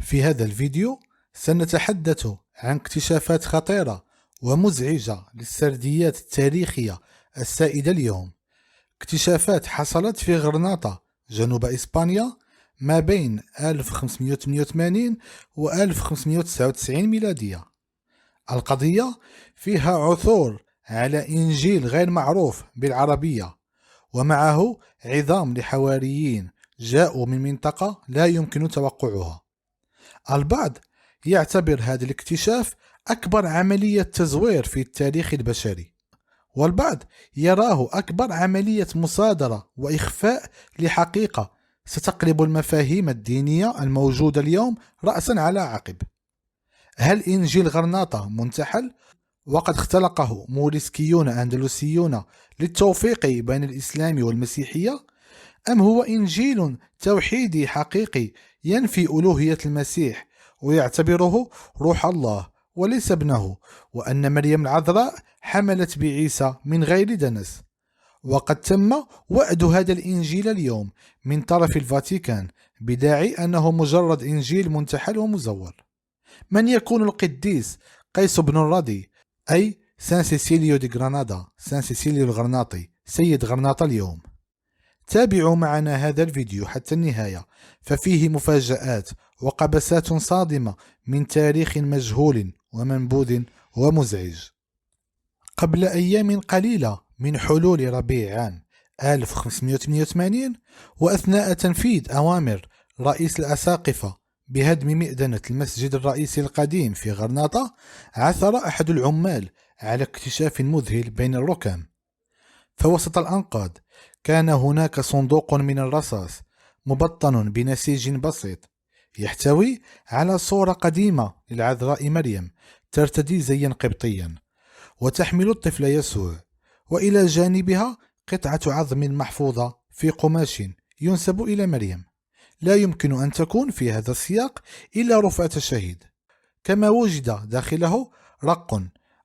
في هذا الفيديو سنتحدث عن اكتشافات خطيرة ومزعجة للسرديات التاريخية السائدة اليوم. اكتشافات حصلت في غرناطة جنوب إسبانيا ما بين 1588 و 1599 ميلادية. القضية فيها عثور على إنجيل غير معروف بالعربية، ومعه عظام لحواريين جاءوا من منطقة لا يمكن توقعها. البعض يعتبر هذا الاكتشاف أكبر عملية تزوير في التاريخ البشري، والبعض يراه أكبر عملية مصادرة وإخفاء لحقيقة ستقلب المفاهيم الدينية الموجودة اليوم رأسا على عقب. هل إنجيل غرناطة منتحل وقد اختلقه موريسكيون أندلسيون للتوفيق بين الإسلام والمسيحية، أم هو إنجيل توحيدي حقيقي ينفي ألوهية المسيح ويعتبره روح الله وليس ابنه، وأن مريم العذراء حملت بعيسى من غير دنس؟ وقد تم وعد هذا الإنجيل اليوم من طرف الفاتيكان بداعي أنه مجرد إنجيل منتحل ومزور. من يكون القديس قيس بن الرضي، أي سان سيسيليو دي غرناطة، سان سيسيليو الغرناطي، سيد غرناطة اليوم؟ تابعوا معنا هذا الفيديو حتى النهاية، ففيه مفاجآت وقبسات صادمة من تاريخ مجهول ومنبوذ ومزعج. قبل أيام قليلة من حلول ربيع عام 1588، وأثناء تنفيذ أوامر رئيس الأساقفة بهدم مئذنة المسجد الرئيسي القديم في غرناطة، عثر أحد العمال على اكتشاف مذهل بين الركام. فوسط الأنقاض كان هناك صندوق من الرصاص مبطن بنسيج بسيط يحتوي على صورة قديمة للعذراء مريم ترتدي زيا قبطيا وتحمل الطفل يسوع، وإلى جانبها قطعة عظم محفوظة في قماش ينسب إلى مريم. لا يمكن أن تكون في هذا السياق إلا رفعة الشهيد، كما وجد داخله رق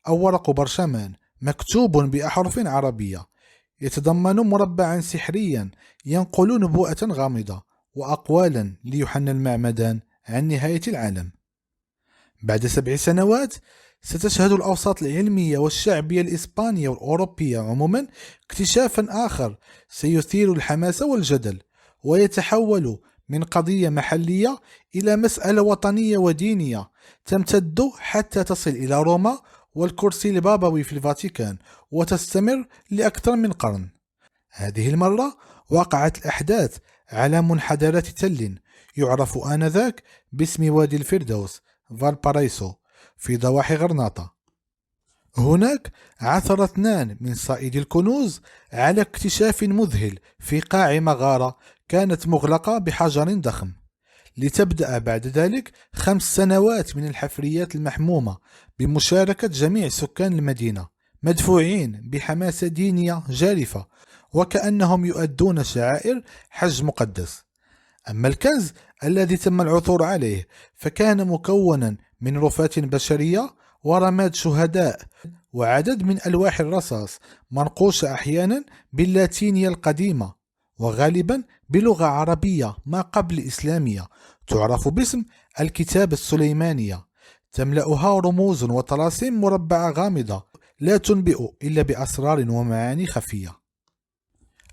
أو ورق برشمان مكتوب بأحرف عربية يتضمن مربعا سحريا ينقل نبوءة غامضة وأقوالا ليوحنا المعمدان عن نهاية العالم. بعد 7 سنوات ستشهد الأوساط العلمية والشعبية الإسبانية والأوروبية عموما اكتشافا آخر سيثير الحماس والجدل، ويتحول من قضية محلية إلى مسألة وطنية ودينية تمتد حتى تصل إلى روما والكرسي البابوي في الفاتيكان، وتستمر لأكثر من قرن. هذه المرة وقعت الأحداث على منحدرات تل يعرف آنذاك باسم وادي الفردوس فالبارايسو في ضواحي غرناطة. هناك عثر 2 من صائدي الكنوز على اكتشاف مذهل في قاع مغارة كانت مغلقة بحجر ضخم، لتبدأ بعد ذلك 5 سنوات من الحفريات المحمومة بمشاركة جميع سكان المدينة، مدفوعين بحماسة دينية جارفة وكأنهم يؤدون شعائر حج مقدس. أما الكنز الذي تم العثور عليه فكان مكونا من رفات بشرية ورماد شهداء وعدد من ألواح الرصاص منقوشة أحيانا باللاتينية القديمة وغالبا بلغة عربية ما قبل إسلامية تعرف باسم الكتابة السليمانية، تملأها رموز وطلاسم مربعة غامضة لا تنبئ إلا بأسرار ومعاني خفية.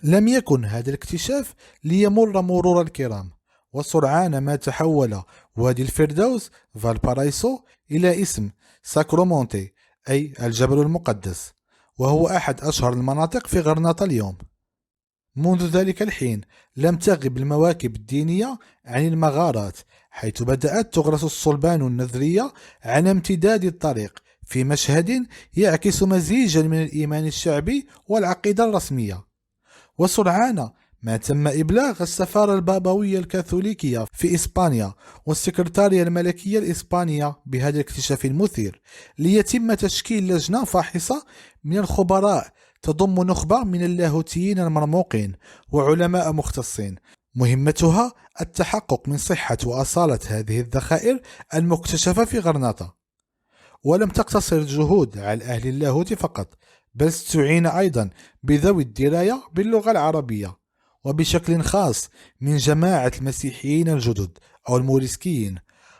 لم يكن هذا الاكتشاف ليمر مرور الكرام، وسرعان ما تحول وادي الفردوس فالبارايسو إلى اسم ساكرومونتي، أي الجبل المقدس، وهو أحد أشهر المناطق في غرناطة اليوم. منذ ذلك الحين لم تغب المواكب الدينية عن المغارات، حيث بدأت تغرس الصلبان النذرية على امتداد الطريق في مشهد يعكس مزيجا من الإيمان الشعبي والعقيدة الرسمية. وسرعان ما تم إبلاغ السفارة البابوية الكاثوليكية في إسبانيا والسكرتارية الملكية الإسبانية بهذا الاكتشاف المثير، ليتم تشكيل لجنة فاحصة من الخبراء تضم نخبة من اللاهوتيين المرموقين وعلماء مختصين، مهمتها التحقق من صحة وأصالة هذه الذخائر المكتشفة في غرناطة. ولم تقتصر الجهود على أهل اللاهوت فقط، بل استعين أيضا بذوي الدراية باللغة العربية، وبشكل خاص من جماعة المسيحيين الجدد أو الموريسكيين،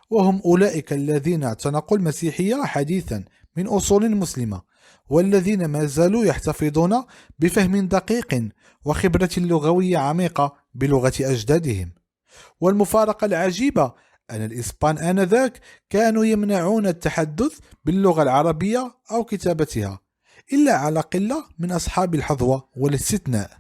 وهم أولئك الذين اعتنقوا المسيحية حديثا من أصول مسلمة، والذين ما زالوا يحتفظون بفهم دقيق وخبرة لغوية عميقة بلغة أجدادهم. والمفارقة العجيبة أن الإسبان آنذاك كانوا يمنعون التحدث باللغة العربية أو كتابتها إلا على قلة من أصحاب الحظوة والاستثناء.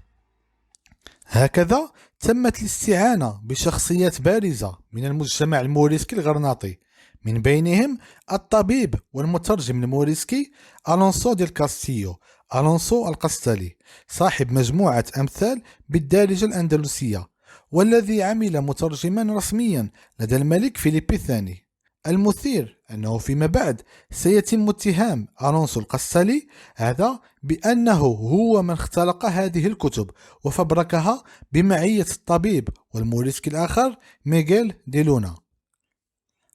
هكذا تمت الاستعانة بشخصيات بارزة من المجتمع الموريسكي الغرناطي، من بينهم الطبيب والمترجم الموريسكي ألونسو ديل كاستيو، ألونسو القسطلي، صاحب مجموعة أمثال بالدارجة الأندلسية، والذي عمل مترجما رسميا لدى الملك فيليب الثاني. المثير أنه فيما بعد سيتم اتهام ألونسو القسطلي هذا بأنه هو من اختلق هذه الكتب وفبركها بمعية الطبيب والموريسكي الآخر ميغيل دي لونا.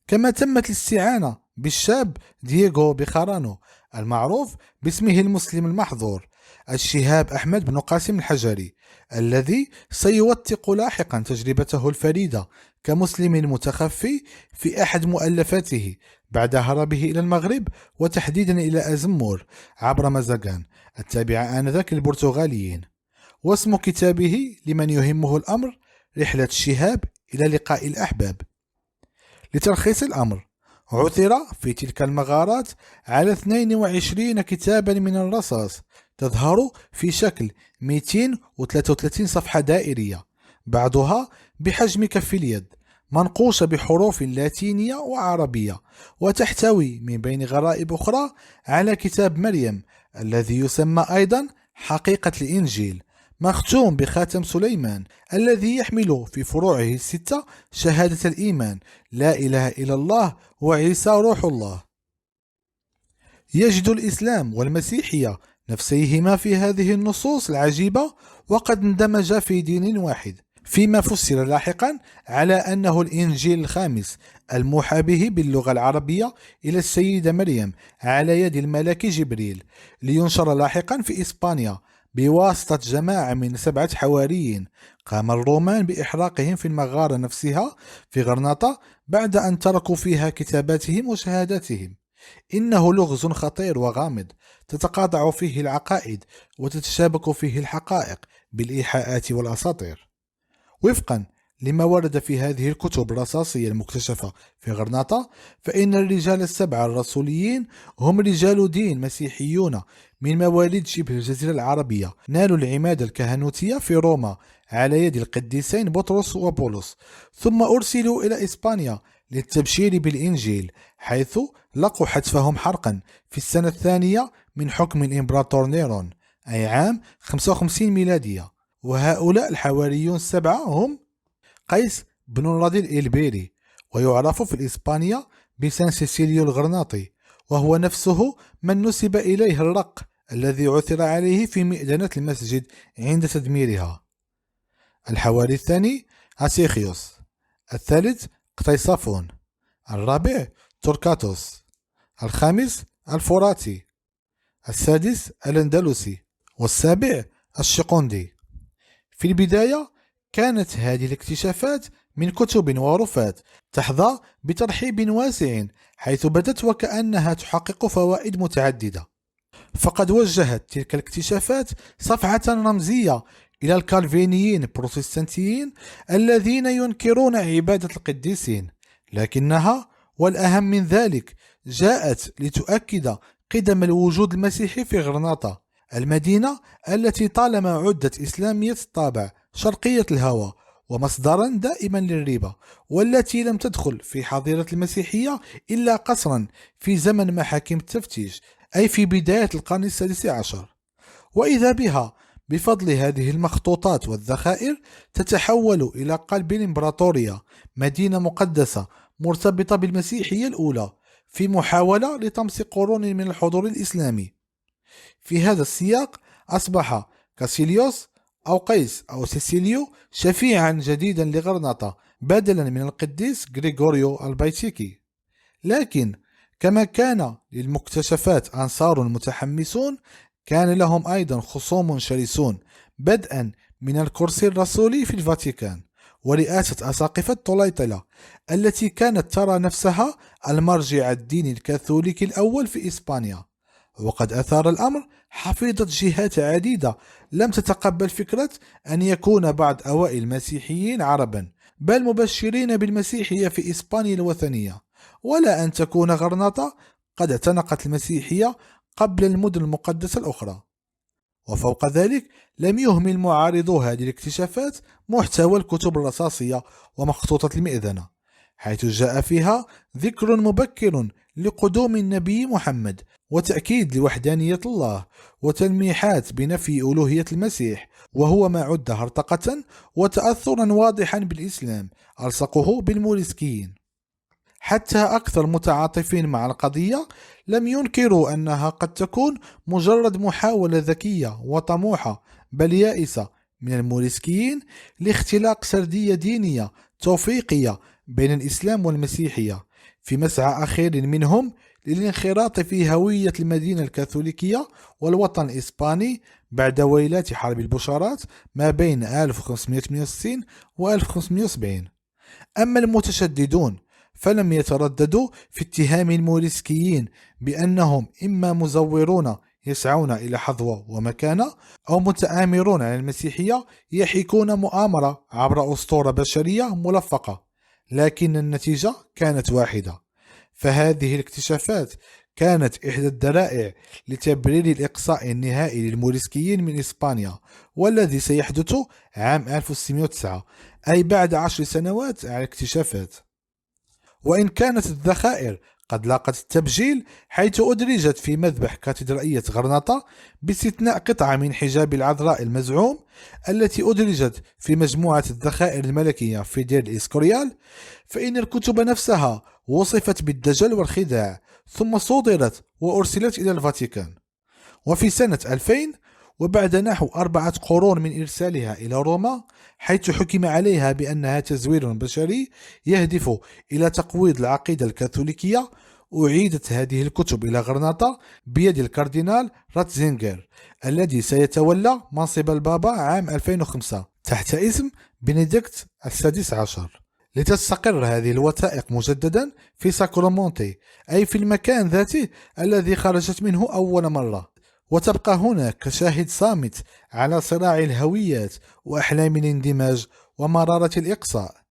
كما تمت الاستعانة بالشاب دييغو بيخارانو المعروف باسمه المسلم المحظور، الشهاب أحمد بن قاسم الحجري، الذي سيوثق لاحقا تجربته الفريدة كمسلم متخفي في أحد مؤلفاته بعد هربه إلى المغرب، وتحديدا إلى أزمور عبر مزاغان التابعة آنذاك للبرتغاليين. واسم كتابه لمن يهمه الأمر رحلة الشهاب إلى لقاء الأحباب. لتلخيص الأمر، عثر في تلك المغارات على 22 كتابا من الرصاص تظهر في شكل 233 صفحة دائرية، بعضها بحجم كف اليد، منقوشة بحروف لاتينية وعربية، وتحتوي من بين غرائب أخرى على كتاب مريم الذي يسمى أيضا حقيقة الإنجيل، مختوم بخاتم سليمان الذي يحمل في فروعه الستة شهادة الإيمان لا إله إلا الله وعيسى روح الله. يجد الإسلام والمسيحية نفسيهما في هذه النصوص العجيبة وقد اندمجا في دين واحد، فيما فسر لاحقا على أنه الإنجيل الخامس الموحى به باللغة العربية إلى السيدة مريم على يد الملاك جبريل، لينشر لاحقا في إسبانيا بواسطة جماعة من 7 حواريين قام الرومان بإحراقهم في المغارة نفسها في غرناطة بعد أن تركوا فيها كتاباتهم وشهاداتهم. إنه لغز خطير وغامض تتقاطع فيه العقائد وتتشابك فيه الحقائق بالإيحاءات والأساطير. وفقا لما ورد في هذه الكتب الرصاصية المكتشفة في غرناطة، فإن الرجال ال7 الرسوليين هم رجال دين مسيحيون من مواليد شبه الجزيرة العربية، نالوا العمادة الكهنوتية في روما على يد القديسين بطرس وبولس، ثم أرسلوا إلى إسبانيا للتبشير بالإنجيل، حيث لقوا حتفهم حرقا في السنة الثانية من حكم الإمبراطور نيرون، أي عام 55 ميلادية. وهؤلاء الحواريون ال7 هم قيس بن الرذيل الإلبيري، ويعرف في الإسبانية بسان سيسيليو الغرناطي، وهو نفسه من نسب إليه الرق الذي عثر عليه في مئذنة المسجد عند تدميرها. الحواري الثاني أسيخيوس، الثالث قتيصافون، الرابع توركاتوس، الخامس الفوراتي، السادس الأندلسي، والسابع الشقندي. في البداية كانت هذه الاكتشافات من كتب ورفات تحظى بترحيب واسع، حيث بدت وكأنها تحقق فوائد متعددة. فقد وجهت تلك الاكتشافات صفعة رمزية إلى الكالفينيين البروتستانتيين الذين ينكرون عبادة القديسين، لكنها والأهم من ذلك جاءت لتؤكد قدم الوجود المسيحي في غرناطة، المدينة التي طالما عدت إسلامية الطابع شرقية الهوى ومصدرا دائما للريبة، والتي لم تدخل في حظيرة المسيحية إلا قصرا في زمن محاكم التفتيش، أي في بداية القرن السادس عشر. وإذا بها بفضل هذه المخطوطات والذخائر تتحول إلى قلب الإمبراطورية، مدينة مقدسة مرتبطة بالمسيحية الأولى، في محاولة لطمس قرون من الحضور الإسلامي. في هذا السياق أصبح كاسيليوس أو قيس أو سيسيليو شفيعا جديدا لغرناطة بدلا من القديس غريغوريو البيتيكي. لكن كما كان للمكتشفات أنصار متحمسون، كان لهم أيضا خصوم شرسون، بدءا من الكرسي الرسولي في الفاتيكان، ورئاسة أساقفة طليطلة التي كانت ترى نفسها المرجع الديني الكاثوليكي الأول في إسبانيا. وقد أثار الأمر حفيظة جهات عديدة لم تتقبل فكرة أن يكون بعض أوائل المسيحيين عربا، بل مبشرين بالمسيحية في إسبانيا الوثنية، ولا أن تكون غرناطة قد اعتنقت المسيحية قبل المدن المقدسة الأخرى. وفوق ذلك لم يهمل معارضو هذه الاكتشافات محتوى الكتب الرصاصية ومخطوطة المئذنة، حيث جاء فيها ذكر مبكر لقدوم النبي محمد وتأكيد لوحدانية الله وتلميحات بنفي ألوهية المسيح، وهو ما عد هرطقة وتأثرا واضحا بالإسلام ألصقه بالموريسكيين. حتى أكثر متعاطفين مع القضية لم ينكروا أنها قد تكون مجرد محاولة ذكية وطموحة بل يائسة من الموريسكيين لاختلاق سردية دينية توفيقية بين الإسلام والمسيحية، في مسعى أخير منهم للانخراط في هوية المدينة الكاثوليكية والوطن الإسباني بعد ويلات حرب البشارات ما بين 1568 و 1570. أما المتشددون فلم يترددوا في اتهام الموريسكيين بأنهم إما مزورون يسعون إلى حظوة ومكانة، أو متآمرون على المسيحية يحيكون مؤامرة عبر أسطورة بشرية ملفقة، لكن النتيجة كانت واحدة. فهذه الاكتشافات كانت إحدى الذرائع لتبرير الإقصاء النهائي للموريسكيين من إسبانيا، والذي سيحدث عام 1609، أي بعد 10 سنوات على الاكتشافات. وإن كانت الذخائر قد لاقت التبجيل حيث أدرجت في مذبح كاتدرائية غرناطة باستثناء قطعة من حجاب العذراء المزعوم التي أدرجت في مجموعة الذخائر الملكية في دير الإسكوريال، فإن الكتب نفسها وصفت بالدجل والخداع ثم صدرت وأرسلت إلى الفاتيكان. وفي سنة 2000 وبعد نحو 4 قرون من إرسالها إلى روما حيث حكم عليها بأنها تزوير بشري يهدف إلى تقويض العقيدة الكاثوليكية، أعيدت هذه الكتب إلى غرناطة بيد الكاردينال راتزينغر الذي سيتولى منصب البابا عام 2005 تحت اسم بنديكت السادس عشر، لتستقر هذه الوثائق مجددا في ساكرومونتي، أي في المكان ذاته الذي خرجت منه أول مرة، وتبقى هناك كشاهد صامت على صراع الهويات وأحلام الاندماج ومرارة الإقصاء.